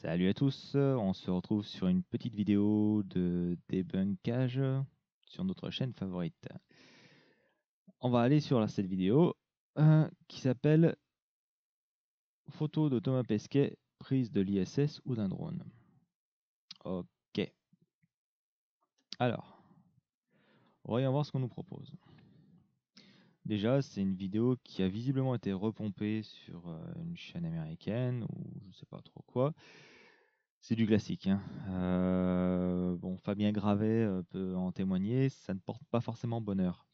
Salut à tous, on se retrouve sur une petite vidéo de débunkage sur notre chaîne favorite. On va aller sur cette vidéo qui s'appelle Photo de Thomas Pesquet, prise de l'ISS ou d'un drone. Ok, alors, voyons voir ce qu'on nous propose. Déjà, c'est une vidéo qui a visiblement été repompée sur une chaîne américaine ou je sais pas trop quoi. C'est du classique, hein. Bon, Fabien Gravet peut en témoigner, ça ne porte pas forcément bonheur.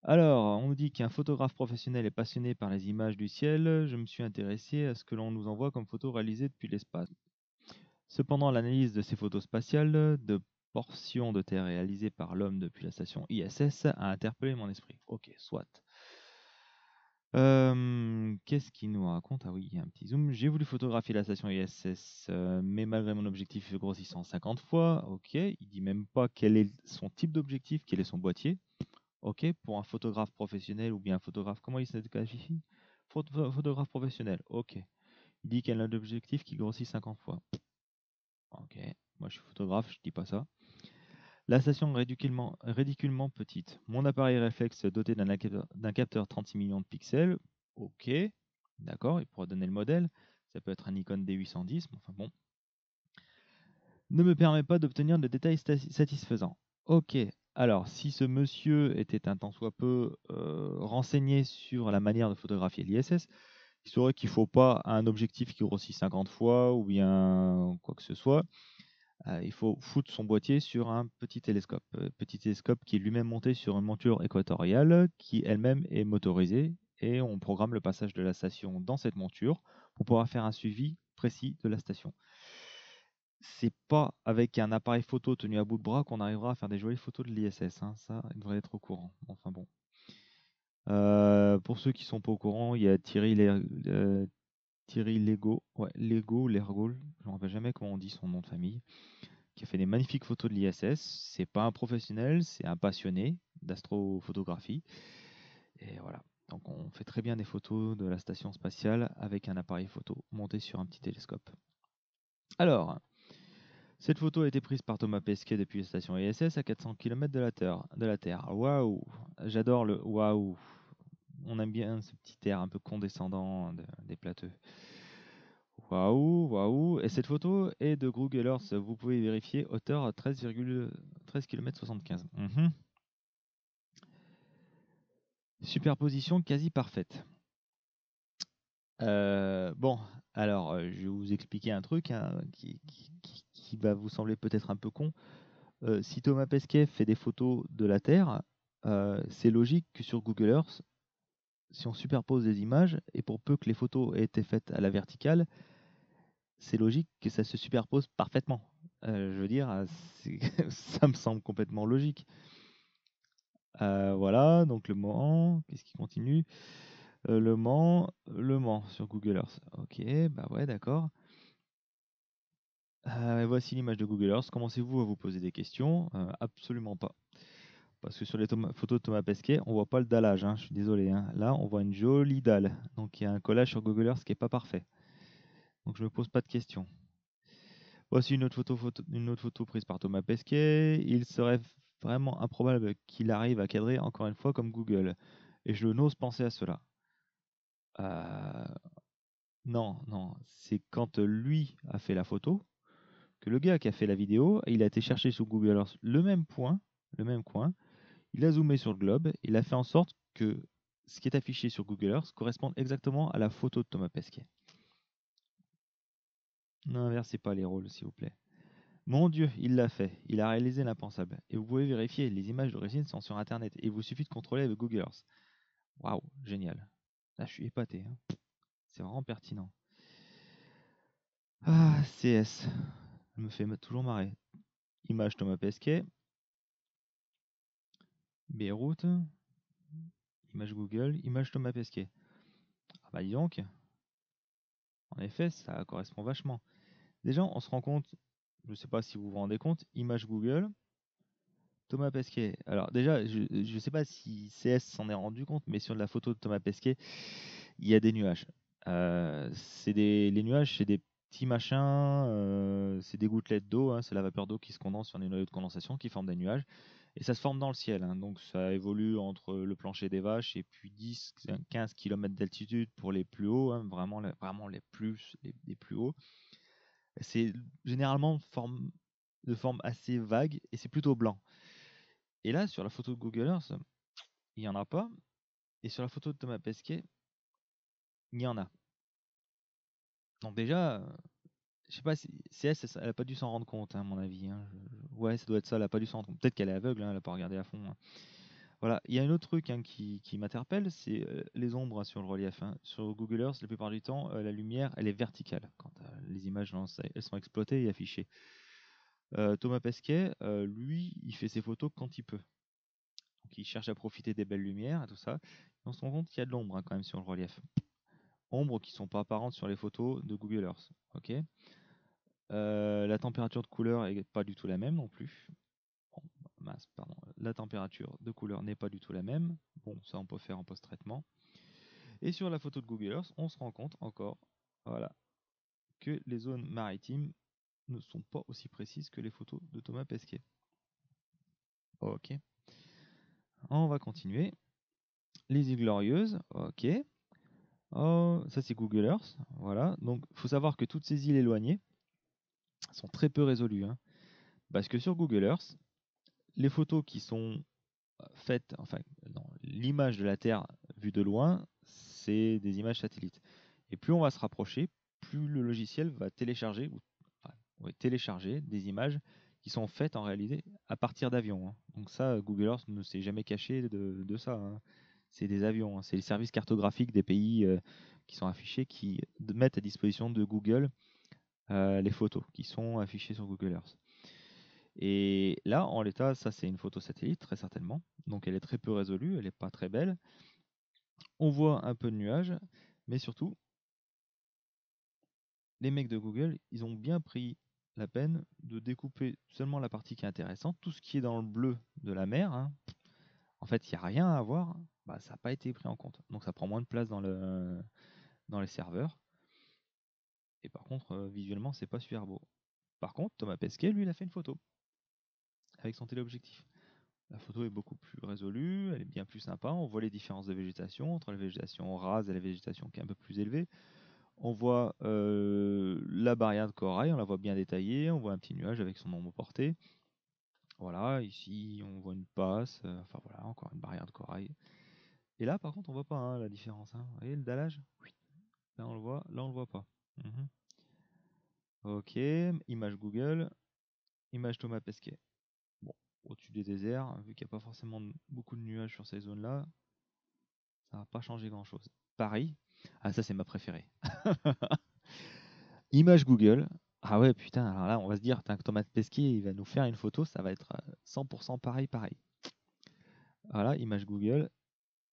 Alors, on nous dit qu'un photographe professionnel est passionné par les images du ciel. Je me suis intéressé à ce que l'on nous envoie comme photos réalisées depuis l'espace. Cependant, l'analyse de ces photos spatiales de portions de terre réalisées par l'homme depuis la station ISS a interpellé mon esprit. Ok, soit. Qu'est-ce qu'il nous raconte? Ah oui, il y a un petit zoom. J'ai voulu photographier la station ISS, mais malgré mon objectif grossissant 50 fois, ok. Il dit même pas quel est son type d'objectif, quel est son boîtier. Ok, pour un photographe professionnel ou bien un photographe, comment il se qualifie? Photographe professionnel, ok. Il dit qu'elle a un objectif qui grossit 50 fois. Ok, moi je suis photographe, je dis pas ça. La station est ridiculement petite. Mon appareil réflexe doté d'un capteur 36 millions de pixels, ok, d'accord, il pourra donner le modèle. Ça peut être un Nikon D810, mais enfin bon. Ne me permet pas d'obtenir de détails satisfaisants. Ok, alors si ce monsieur était un tant soit peu renseigné sur la manière de photographier l'ISS, il saurait qu'il ne faut pas un objectif qui grossit 50 fois ou bien quoi que ce soit. Il faut foutre son boîtier sur un petit télescope qui est lui-même monté sur une monture équatoriale qui elle-même est motorisée et on programme le passage de la station dans cette monture pour pouvoir faire un suivi précis de la station. C'est pas avec un appareil photo tenu à bout de bras qu'on arrivera à faire des jolies photos de l'ISS, hein. Ça, il devrait être au courant. Enfin bon. Pour ceux qui sont pas au courant, il y a Thierry Lego, ouais, Lergo, je ne me rappelle jamais comment on dit son nom de famille, qui a fait des magnifiques photos de l'ISS. C'est pas un professionnel, c'est un passionné d'astrophotographie. Et voilà. Donc on fait très bien des photos de la station spatiale avec un appareil photo monté sur un petit télescope. Alors, cette photo a été prise par Thomas Pesquet depuis la station ISS à 400 km de la Terre. Waouh, j'adore le waouh. On aime bien ce petit air un peu condescendant des plateux. Waouh, waouh. Et cette photo est de Google Earth. Vous pouvez vérifier hauteur 13,13 km 75. Superposition quasi parfaite. Bon, alors je vais vous expliquer un truc hein, qui va vous sembler peut-être un peu con. Si Thomas Pesquet fait des photos de la Terre, c'est logique que sur Google Earth, si on superpose des images, et pour peu que les photos aient été faites à la verticale, c'est logique que ça se superpose parfaitement. Je veux dire, ça me semble complètement logique. Voilà, donc le Mans, qu'est-ce qui continue? Le Mans sur Google Earth. Ok, bah ouais, d'accord. Voici l'image de Google Earth. Commencez-vous à vous poser des questions? Absolument pas. Parce que sur les photos de Thomas Pesquet, on voit pas le dallage, hein, je suis désolé, hein. Là, on voit une jolie dalle. Donc il y a un collage sur Google Earth qui n'est pas parfait. Donc je me pose pas de questions. Voici une autre photo prise par Thomas Pesquet. Il serait vraiment improbable qu'il arrive à cadrer encore une fois comme Google. Et je n'ose penser à cela. Euh, non, non, c'est quand lui a fait la photo, que le gars qui a fait la vidéo, il a été chercher sur Google Earth le même coin, il a zoomé sur le globe, il a fait en sorte que ce qui est affiché sur Google Earth corresponde exactement à la photo de Thomas Pesquet. N'inversez pas les rôles, s'il vous plaît. Mon Dieu, il l'a fait. Il a réalisé l'impensable. Et vous pouvez vérifier, les images d'origine sont sur Internet. Et il vous suffit de contrôler avec Google Earth. Waouh, génial. Là, je suis épaté, hein. C'est vraiment pertinent. Ah, CS. Ça me fait toujours marrer. Image Thomas Pesquet. Beyrouth. Image Google. Image Thomas Pesquet. Ah bah dis donc. En effet, ça correspond vachement. Déjà, on se rend compte, je ne sais pas si vous vous rendez compte, image Google, Thomas Pesquet. Alors déjà, je ne sais pas si CS s'en est rendu compte, mais sur la photo de Thomas Pesquet, il y a des nuages. Les nuages, c'est des petits machins, c'est des gouttelettes d'eau, hein, c'est la vapeur d'eau qui se condense sur des noyaux de condensation qui forment des nuages. Et ça se forme dans le ciel, hein, donc ça évolue entre le plancher des vaches et puis 10-15 km d'altitude pour les plus hauts, hein, vraiment les plus hauts. C'est généralement de forme assez vague et c'est plutôt blanc. Et là, sur la photo de Google Earth, il n'y en a pas. Et sur la photo de Thomas Pesquet, il y en a. Donc déjà, je sais pas si CS, elle a pas dû s'en rendre compte, hein, à mon avis, hein. Ouais, ça doit être ça, elle a pas dû s'en rendre compte. Peut-être qu'elle est aveugle, hein, elle a pas regardé à fond, hein. Voilà, il y a un autre truc, hein, qui m'interpelle, c'est les ombres, hein, sur le relief, hein. Sur Google Earth, la plupart du temps, la lumière, elle est verticale quand les images elles sont exploitées et affichées. Thomas Pesquet, lui, il fait ses photos quand il peut. Donc il cherche à profiter des belles lumières et tout ça. Et on se rend compte qu'il y a de l'ombre, hein, quand même sur le relief. Ombres qui sont pas apparentes sur les photos de Google Earth. Ok. La température de couleur est pas du tout la même non plus. Bon, mince, pardon. La température de couleur n'est pas du tout la même. Bon, ça on peut faire en post-traitement. Et sur la photo de Google Earth, on se rend compte encore, voilà, que les zones maritimes ne sont pas aussi précises que les photos de Thomas Pesquet. Ok. On va continuer. Les îles Glorieuses, ok. Oh, ça c'est Google Earth, voilà. Donc il faut savoir que toutes ces îles éloignées sont très peu résolues, hein. Parce que sur Google Earth, les photos qui sont faites, enfin, l'image de la Terre vue de loin, c'est des images satellites. Et plus on va se rapprocher, plus le logiciel va télécharger, télécharger des images qui sont faites en réalité à partir d'avions, hein. Donc ça, Google Earth ne s'est jamais caché de ça, hein. C'est des avions, hein. C'est les services cartographiques des pays qui sont affichés, qui mettent à disposition de Google les photos qui sont affichées sur Google Earth. Et là, en l'état, ça c'est une photo satellite, très certainement. Donc elle est très peu résolue, elle n'est pas très belle. On voit un peu de nuages, mais surtout, les mecs de Google, ils ont bien pris la peine de découper seulement la partie qui est intéressante. Tout ce qui est dans le bleu de la mer, hein, en fait, il n'y a rien à voir, bah, ça n'a pas été pris en compte. Donc ça prend moins de place dans les serveurs. Et par contre, visuellement, c'est pas super beau. Par contre, Thomas Pesquet, lui, il a fait une photo avec son téléobjectif. La photo est beaucoup plus résolue, elle est bien plus sympa. On voit les différences de végétation entre la végétation rase et la végétation qui est un peu plus élevée. On voit la barrière de corail, on la voit bien détaillée. On voit un petit nuage avec son ombre portée. Voilà, ici on voit une passe. Enfin voilà, encore une barrière de corail. Et là, par contre, on voit pas, hein, la différence, hein. Vous voyez le dallage? Oui. Là on le voit, là on le voit pas. Mhm. Ok, image Google, image Thomas Pesquet. Bon, au-dessus des déserts, vu qu'il n'y a pas forcément beaucoup de nuages sur ces zones-là, ça va pas changer grand-chose. Paris, ah ça c'est ma préférée. Image Google. Ah ouais, putain, alors là on va se dire, que Thomas Pesquet il va nous faire une photo, ça va être 100% pareil, pareil. Voilà, image Google.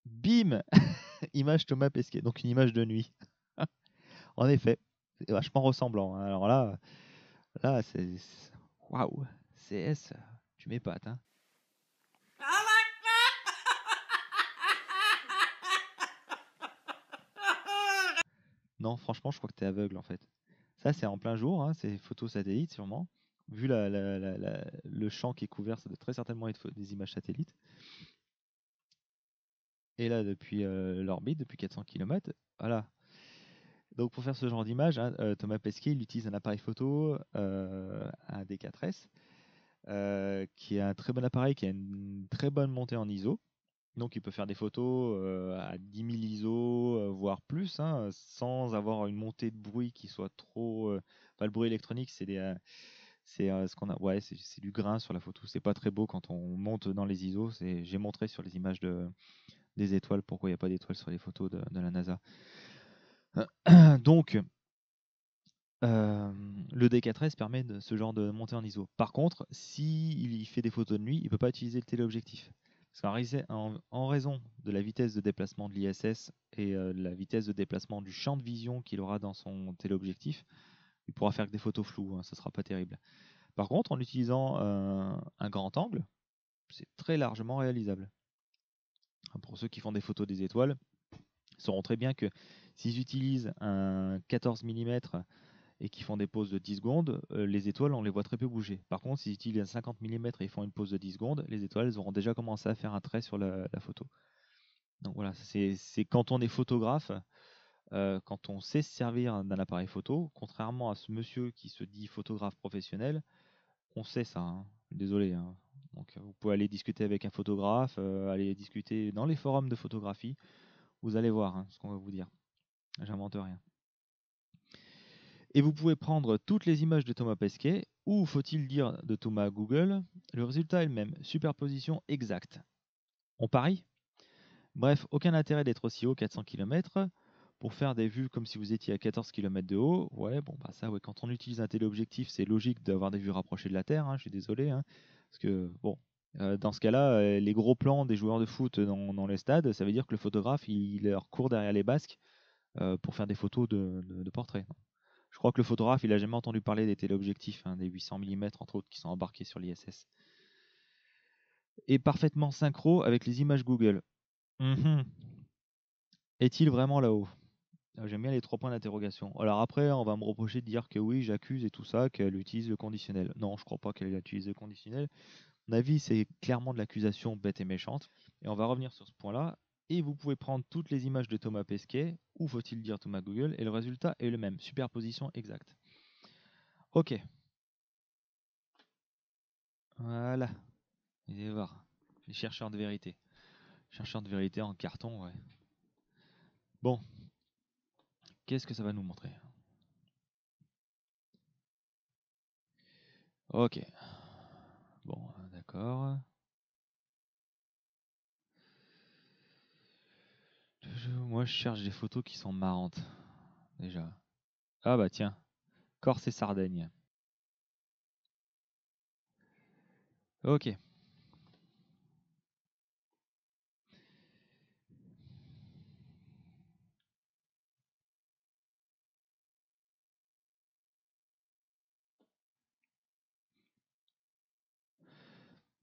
Bim. Image Thomas Pesquet, donc une image de nuit. En effet, c'est vachement ressemblant, hein. Alors là c'est... Waouh, CS, tu m'épates, hein. Non, franchement, je crois que tu es aveugle en fait. Ça, c'est en plein jour, hein, c'est photo satellite sûrement. Vu le champ qui est couvert, ça doit très certainement être des images satellites. Et là, depuis l'orbite, depuis 400 km, voilà. Donc pour faire ce genre d'image, hein, Thomas Pesquet il utilise un appareil photo, un D4S, qui est un très bon appareil, qui a une très bonne montée en ISO. Donc il peut faire des photos à 10 000 ISO, voire plus, hein, sans avoir une montée de bruit qui soit trop... Enfin, le bruit électronique, c'est ce qu'on a... Ouais, c'est du grain sur la photo. C'est pas très beau quand on monte dans les ISO. J'ai montré sur les images des étoiles pourquoi il n'y a pas d'étoiles sur les photos de la NASA. Donc, le D4S permet ce genre de montée en ISO. Par contre, s'il fait des photos de nuit, il ne peut pas utiliser le téléobjectif. Parce qu'en raison de la vitesse de déplacement de l'ISS et la vitesse de déplacement du champ de vision qu'il aura dans son téléobjectif, il pourra faire que des photos floues, hein, ça ne sera pas terrible. Par contre, en utilisant un grand angle, c'est très largement réalisable. Pour ceux qui font des photos des étoiles, sauront très bien que s'ils utilisent un 14 mm et qu'ils font des pauses de 10 secondes, les étoiles, on les voit très peu bouger. Par contre, s'ils utilisent un 50 mm et ils font une pause de 10 secondes, les étoiles, elles auront déjà commencé à faire un trait sur la photo. Donc voilà, c'est quand on est photographe, quand on sait se servir d'un appareil photo, contrairement à ce monsieur qui se dit photographe professionnel, on sait ça, hein. Désolé, hein. Donc vous pouvez aller discuter avec un photographe, aller discuter dans les forums de photographie, vous allez voir, hein, ce qu'on va vous dire. J'invente rien. Et vous pouvez prendre toutes les images de Thomas Pesquet, ou faut-il dire de Thomas Google, le résultat est le même, superposition exacte. On parie? Bref, aucun intérêt d'être aussi haut, 400 km, pour faire des vues comme si vous étiez à 14 km de haut. Ouais, bon, bah ça, ouais, quand on utilise un téléobjectif, c'est logique d'avoir des vues rapprochées de la Terre, hein, je suis désolé, hein, parce que, bon, dans ce cas-là, les gros plans des joueurs de foot dans les stades, ça veut dire que le photographe, il leur court derrière les basques pour faire des photos de portraits. Je crois que le photographe, il n'a jamais entendu parler des téléobjectifs, hein, des 800 mm entre autres, qui sont embarqués sur l'ISS. Et parfaitement synchro avec les images Google. Mhm. Est-il vraiment là-haut? J'aime bien les 3 points d'interrogation. Alors après, on va me reprocher de dire que oui, j'accuse et tout ça, qu'elle utilise le conditionnel. Non, je crois pas qu'elle utilise le conditionnel. Mon avis, c'est clairement de l'accusation bête et méchante. Et on va revenir sur ce point-là. Et vous pouvez prendre toutes les images de Thomas Pesquet, ou faut-il dire Thomas Google, et le résultat est le même. Superposition exacte. Ok. Voilà. Vous allez voir. Les chercheurs de vérité. Chercheurs de vérité en carton, ouais. Bon. Qu'est-ce que ça va nous montrer? Ok. Bon, d'accord. Moi, je cherche des photos qui sont marrantes. Déjà. Ah bah tiens. Corse et Sardaigne. Ok.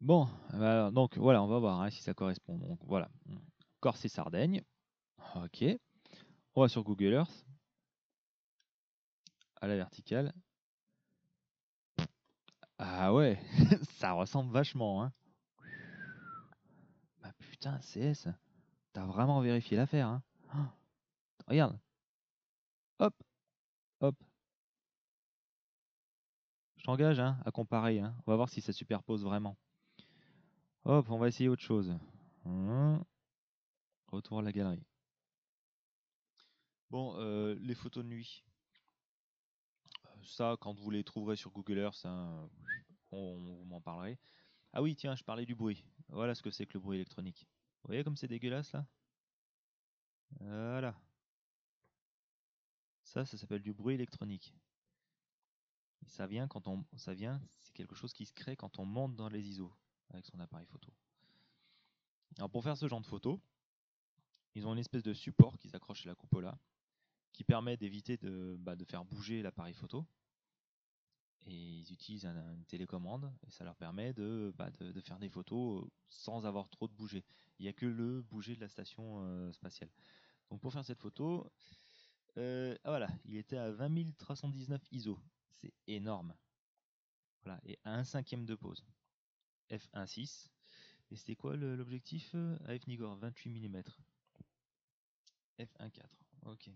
Bon, donc voilà, on va voir hein, si ça correspond. Donc voilà. Corse et Sardaigne. Ok. On va sur Google Earth. À la verticale. Ah ouais. Ça ressemble vachement, hein. Bah putain, CS. T'as vraiment vérifié l'affaire, hein. Oh, regarde. Hop. Hop. Je t'engage hein, à comparer. Hein. On va voir si ça superpose vraiment. Hop, on va essayer autre chose. Retour à la galerie. Bon, les photos de nuit. Ça, quand vous les trouverez sur Google Earth, hein, vous m'en parlerez. Ah oui, tiens, je parlais du bruit. Voilà ce que c'est que le bruit électronique. Vous voyez comme c'est dégueulasse là? Voilà. Ça s'appelle du bruit électronique. Et c'est quelque chose qui se crée quand on monte dans les ISO avec son appareil photo. Alors pour faire ce genre de photo, ils ont une espèce de support qui s'accroche à la cupola, qui permet d'éviter de faire bouger l'appareil photo. Et ils utilisent une télécommande et ça leur permet de faire des photos sans avoir trop de bouger. Il n'y a que le bouger de la station spatiale. Donc pour faire cette photo, voilà, il était à 20 319 ISO. C'est énorme. Voilà, et à 1/5 de pause. f1.6. Et c'était quoi l'objectif AF Nikkor 28 mm. f1.4. Ok.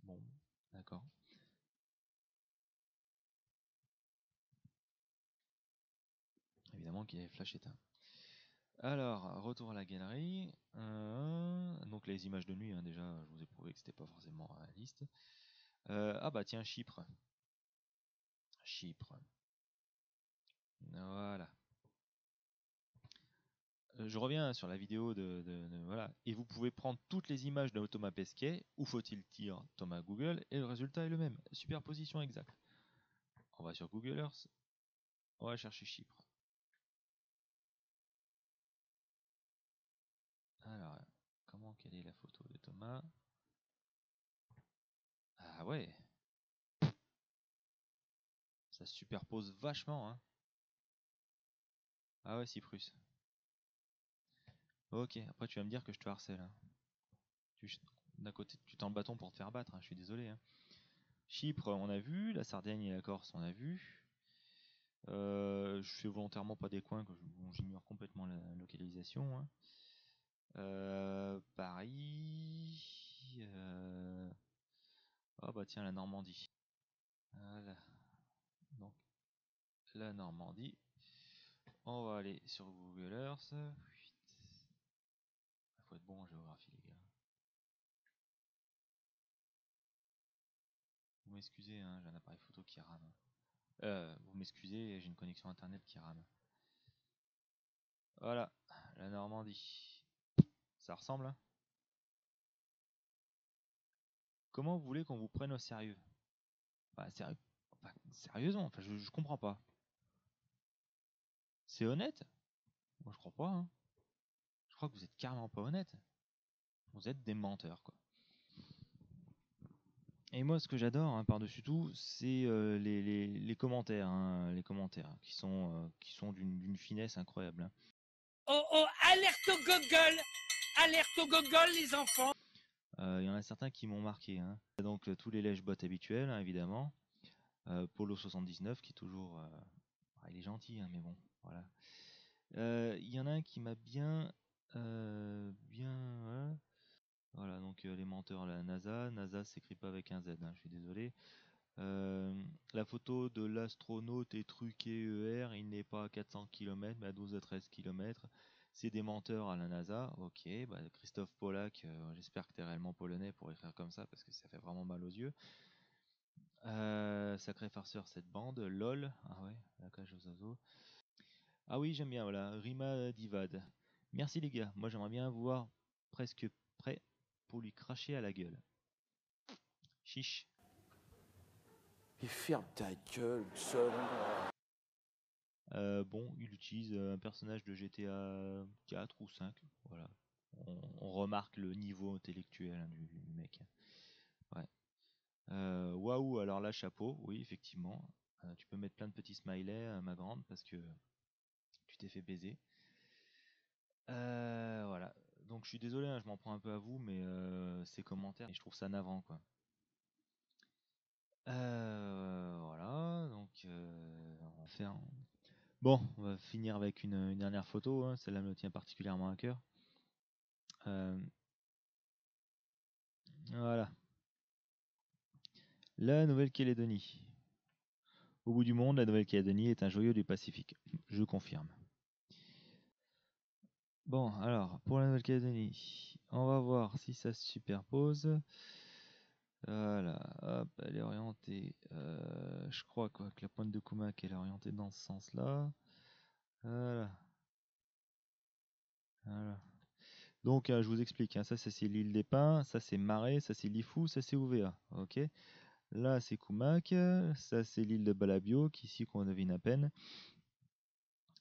Bon, d'accord. Évidemment qu'il y avait flash éteint. Alors, retour à la galerie. Donc les images de nuit, hein, déjà, je vous ai prouvé que c'était pas forcément réaliste. Ah bah tiens, Chypre. Chypre. Voilà. Je reviens sur la vidéo voilà. Et vous pouvez prendre toutes les images de Thomas Pesquet, ou faut-il dire Thomas Google, et le résultat est le même. Superposition exacte. On va sur Google Earth. On va chercher Chypre. Alors, quelle est la photo de Thomas? Ah ouais, ça se superpose vachement, hein. Ah ouais, Cyprus. Ok, après tu vas me dire que je te harcèle, hein. D'un côté, tu tends le bâton pour te faire battre, hein, je suis désolé. Hein. Chypre, on a vu. La Sardaigne et la Corse, on a vu. Je fais volontairement pas des coins, bon, j'ignore complètement la localisation. Hein. Paris. Ah bah tiens, la Normandie. Voilà. Donc, la Normandie. On va aller sur Google Earth. Il faut être bon en géographie, les gars. Vous m'excusez, hein, j'ai un appareil photo qui rame. Vous m'excusez, j'ai une connexion internet qui rame. Voilà, la Normandie. Ça ressemble, hein? Comment vous voulez qu'on vous prenne au sérieux? Bah, sérieusement, enfin, je comprends pas. C'est honnête? Moi, je crois pas, hein. Je crois que vous êtes carrément pas honnête. Vous êtes des menteurs, quoi. Et moi, ce que j'adore, hein, par-dessus tout, c'est les commentaires, hein, les commentaires qui sont d'une finesse incroyable. Hein. Oh oh, alerte au Google! Alerte au Google, les enfants! Il y en a certains qui m'ont marqué. Hein. Donc, tous les lèche-bots habituels, hein, évidemment. Polo79, qui est toujours... il est gentil, hein, mais bon, voilà. Il y en a un qui m'a bien... bien... Voilà, donc les menteurs, la NASA. NASA s'écrit pas avec un Z, hein, je suis désolé. La photo de l'astronaute est truquée ER, il n'est pas à 400 km, mais à 12 à 13 km. C'est des menteurs à la NASA. Ok, bah Christophe Pollack, j'espère que tu es réellement polonais pour écrire comme ça, parce que ça fait vraiment mal aux yeux. Sacré farceur cette bande. LOL, ah ouais, la cage aux oiseaux. Ah oui, j'aime bien, voilà, Rima Divad. Merci les gars, moi j'aimerais bien vous voir presque prêt pour lui cracher à la gueule. Chiche. Mais ferme ta gueule, seul. Bon, il utilise un personnage de GTA 4 ou 5. Voilà. On remarque le niveau intellectuel, hein, du mec. Ouais. Waouh, alors là, chapeau, oui, effectivement. Tu peux mettre plein de petits smileys, ma grande, parce que tu t'es fait baiser. Voilà. Donc je suis désolé, hein, je m'en prends un peu à vous, mais ces commentaires, et je trouve ça navrant, quoi. Voilà, donc on va faire. Bon, on va finir avec une dernière photo, hein, celle-là me tient particulièrement à cœur. Voilà. La Nouvelle-Calédonie. Au bout du monde, la Nouvelle-Calédonie est un joyau du Pacifique. Je confirme. Bon, alors, pour la Nouvelle-Calédonie, on va voir si ça se superpose. Voilà, hop, elle est orientée. Je crois quoi, que la pointe de Kumak elle est orientée dans ce sens-là. Voilà. Voilà. Donc, je vous explique, hein, ça c'est l'île des Pins, ça c'est Marais, ça c'est Lifou, ça c'est Ouvéa. Ok. Là c'est Kumak, ça c'est l'île de Balabio, qu'ici qu'on devine à peine.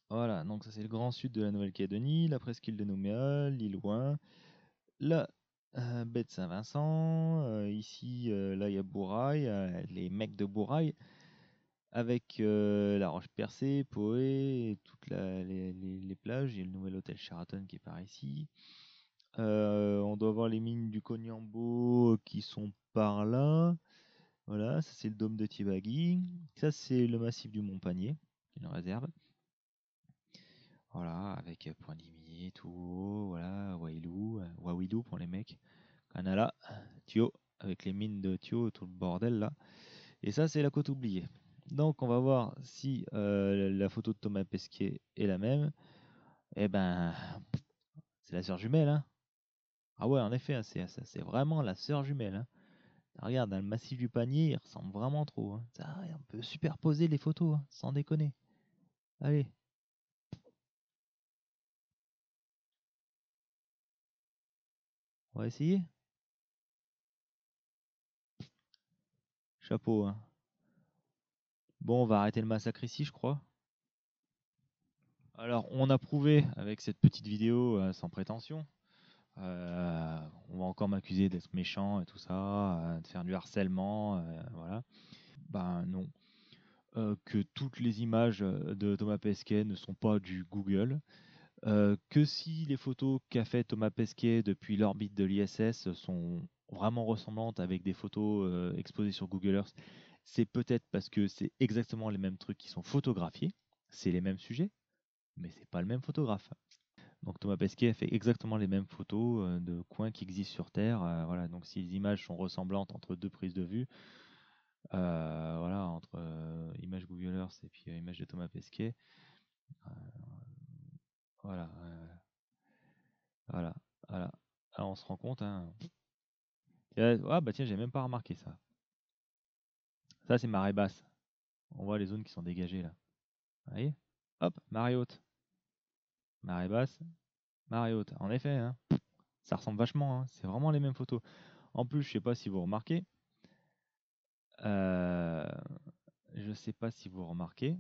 Voilà, donc ça c'est le grand sud de la Nouvelle-Calédonie, la presqu'île de Nouméa, l'île Ouin, la baie de Saint-Vincent, ici là il y a Bourail, les mecs de Bourail, avec la Roche-Percée, Poé, et toutes les plages, il y a le nouvel hôtel Sheraton qui est par ici. On doit voir les mines du Cognambo qui sont par là. Voilà, ça c'est le dôme de Tibagi. Ça c'est le massif du Mont-Panier, une réserve. Voilà, avec Point Limier, tout haut, voilà, Wailou, Wawilou pour les mecs. Canala, Thio, avec les mines de Thio, tout le bordel là. Et ça c'est la côte oubliée. Donc on va voir si la photo de Thomas Pesquet est la même. Eh ben, c'est la sœur jumelle, hein. Ah ouais, en effet, hein, c'est vraiment la sœur jumelle, hein. Regarde, dans le massif du panier, il ressemble vraiment trop, hein. Ça, on peut superposer les photos, hein, sans déconner. Allez. On va essayer. Chapeau, hein. Bon, on va arrêter le massacre ici, je crois. Alors, on a prouvé avec cette petite vidéo, sans prétention. On va encore m'accuser d'être méchant et tout ça, de faire du harcèlement, voilà. Ben non. Que toutes les images de Thomas Pesquet ne sont pas du Google. Que si les photos qu'a fait Thomas Pesquet depuis l'orbite de l'ISS sont vraiment ressemblantes avec des photos exposées sur Google Earth, c'est peut-être parce que c'est exactement les mêmes trucs qui sont photographiés, c'est les mêmes sujets, mais c'est pas le même photographe. Donc Thomas Pesquet a fait exactement les mêmes photos de coins qui existent sur Terre. Voilà, donc si les images sont ressemblantes entre deux prises de vue, voilà, entre image Google Earth et puis image de Thomas Pesquet, euh, voilà, voilà, voilà. Alors on se rend compte, hein. Ah bah tiens, j'ai même pas remarqué ça. Ça c'est marée basse. On voit les zones qui sont dégagées là. Vous voyez? Hop, marée haute. Marée basse, marée haute. En effet, hein, ça ressemble vachement, hein. C'est vraiment les mêmes photos. En plus, je sais pas si vous remarquez. Euh, je sais pas si vous remarquez.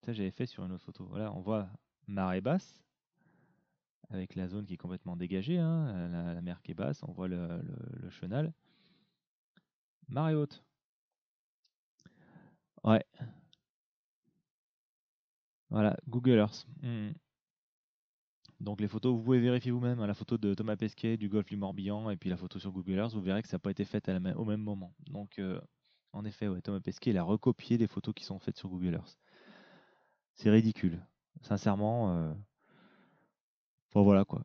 Ça j'avais fait sur une autre photo. Voilà, on voit marée basse avec la zone qui est complètement dégagée, hein, la mer qui est basse. On voit le chenal. Marée haute. Ouais, voilà, Google Earth. Donc les photos, vous pouvez vérifier vous-même, hein, la photo de Thomas Pesquet du golfe du Morbihan et puis la photo sur Google Earth, vous verrez que ça n'a pas été fait au même moment. Donc en effet, ouais, Thomas Pesquet, il a recopié les photos qui sont faites sur Google Earth. C'est ridicule. Sincèrement, enfin, voilà quoi.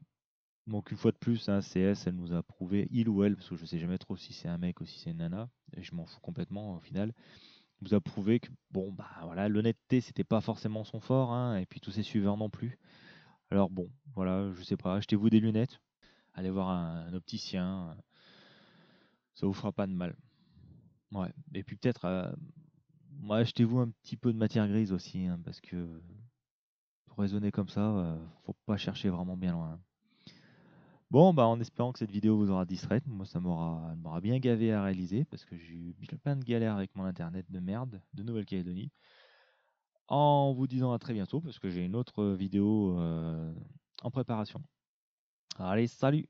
Donc une fois de plus, hein, CS, elle nous a prouvé, il ou elle, parce que je sais jamais trop si c'est un mec ou si c'est une nana, et je m'en fous complètement au final, nous a prouvé que bon bah voilà, l'honnêteté c'était pas forcément son fort, hein, et puis tous ses suiveurs non plus. Alors bon, voilà, je sais pas, achetez-vous des lunettes, allez voir un opticien, ça vous fera pas de mal. Ouais. Et puis peut-être, ouais, achetez-vous un petit peu de matière grise aussi, hein, parce que pour raisonner comme ça, faut pas chercher vraiment bien loin. Bon, bah en espérant que cette vidéo vous aura distraite, moi elle m'aura bien gavé à réaliser, parce que j'ai eu plein de galères avec mon internet de merde de Nouvelle-Calédonie. En vous disant à très bientôt, parce que j'ai une autre vidéo en préparation. Allez, salut!